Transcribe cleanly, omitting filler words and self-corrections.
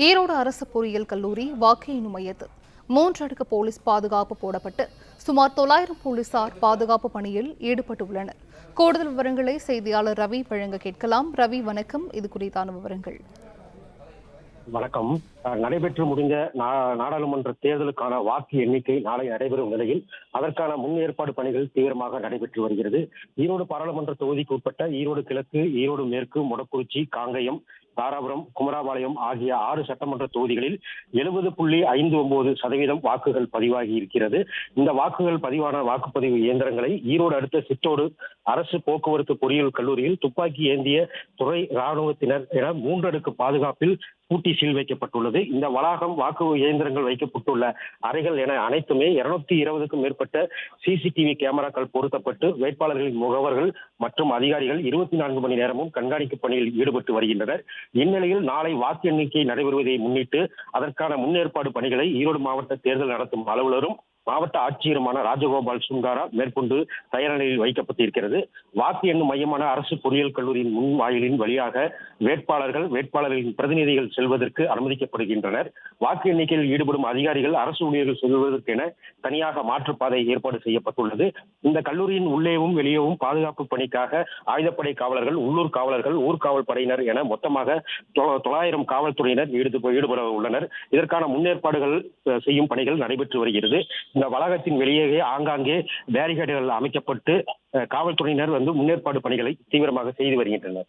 ஈரோடு அரசு பொறியியல் கல்லூரி வாக்கு எண்ணும் மையத்தில் 3 அடுக்கு போலீஸ் பாதுகாப்பு போடப்பட்டு சுமார் 900 போலீசார் பாதுகாப்பு பணியில் ஈடுபட்டுள்ளனர். கூடுதல் விவரங்களை செய்தியாளர் ரவி வழங்க கேட்கலாம். ரவி, வணக்கம். இது குறித்தான விவரங்கள். வணக்கம். நடைபெற்று முடிந்த நாடாளுமன்ற தேர்தலுக்கான வாக்கு எண்ணிக்கை நாளை நடைபெறும் நிலையில் அதற்கான முன்னேற்பாடு பணிகள் தீவிரமாக நடைபெற்று வருகிறது. ஈரோடு பாராளுமன்ற தொகுதிக்கு உட்பட்ட ஈரோடு கிழக்கு, ஈரோடு மேற்கு, மொடக்குறிச்சி, காங்கயம், தாராபுரம், குமராபாளையம் ஆகிய 6 சட்டமன்ற தொகுதிகளில் 70.59% வாக்குகள் பதிவாகி இருக்கிறது. இந்த வாக்குகள் பதிவான வாக்குப்பதிவு இயந்திரங்களை ஈரோடு அடுத்த சித்தோடு அரசு போக்குவரத்து பொறியியல் கல்லூரியில் துப்பாக்கி ஏந்திய துறை ராணுவத்தினர் என 3 அடுக்கு பாதுகாப்பில் பூட்டி சீல் வைக்கப்பட்டுள்ளது. இந்த வளாகம் வாக்கு இயந்திரங்கள் வைக்கப்பட்டுள்ள அறைகள் என அனைத்துமே 220க்கும் மேற்பட்ட சிசிடிவி கேமராக்கள் பொருத்தப்பட்டு வேட்பாளர்களின் முகவர்கள் மற்றும் அதிகாரிகள் 24 மணி நேரமும் கண்காணிப்பு பணியில் ஈடுபட்டு வருகின்றனர். இந்நிலையில் நாளை வாக்கு எண்ணிக்கை நடைபெறுவதை முன்னிட்டு அதற்கான முன்னேற்பாடு பணிகளை ஈரோடு மாவட்ட தேர்தல் நடத்தும் அலுவலரும் மாவட்ட ஆட்சியருமான ராஜகோபால் சுங்காரா மேற்கொண்டு தயார் நிலையில் வைக்கப்பட்டிருக்கிறது. வாக்கு எண்ணும் மையமான அரசு பொறியியல் கல்லூரியின் முன் வாயிலின் வழியாக வேட்பாளர்களின் பிரதிநிதிகள் செல்வதற்கு அனுமதிக்கப்படுகின்றனர். வாக்கு எண்ணிக்கையில் ஈடுபடும் அதிகாரிகள், அரசு ஊழியர்கள் செல்வதற்கென தனியாக மாற்றுப்பாதை ஏற்பாடு செய்யப்பட்டுள்ளது. இந்த கல்லூரியின் உள்ளேயும் வெளியேவும் பாதுகாப்பு பணிக்காக ஆயுதப்படை காவலர்கள், உள்ளூர் காவலர்கள், ஊர்காவல் படையினர் என மொத்தமாக 900 காவல்துறையினர் ஈடுபட உள்ளனர். இதற்கான முன்னேற்பாடுகள் செய்யும் பணிகள் நடைபெற்று வருகிறது. இந்த வளாகத்தின் வெளியே ஆங்காங்கே பேரிகேடுகள் அமைக்கப்பட்டு காவல்துறையினர் முன்னேற்பாடு பணிகளை தீவிரமாக செய்து வருகின்றனர்.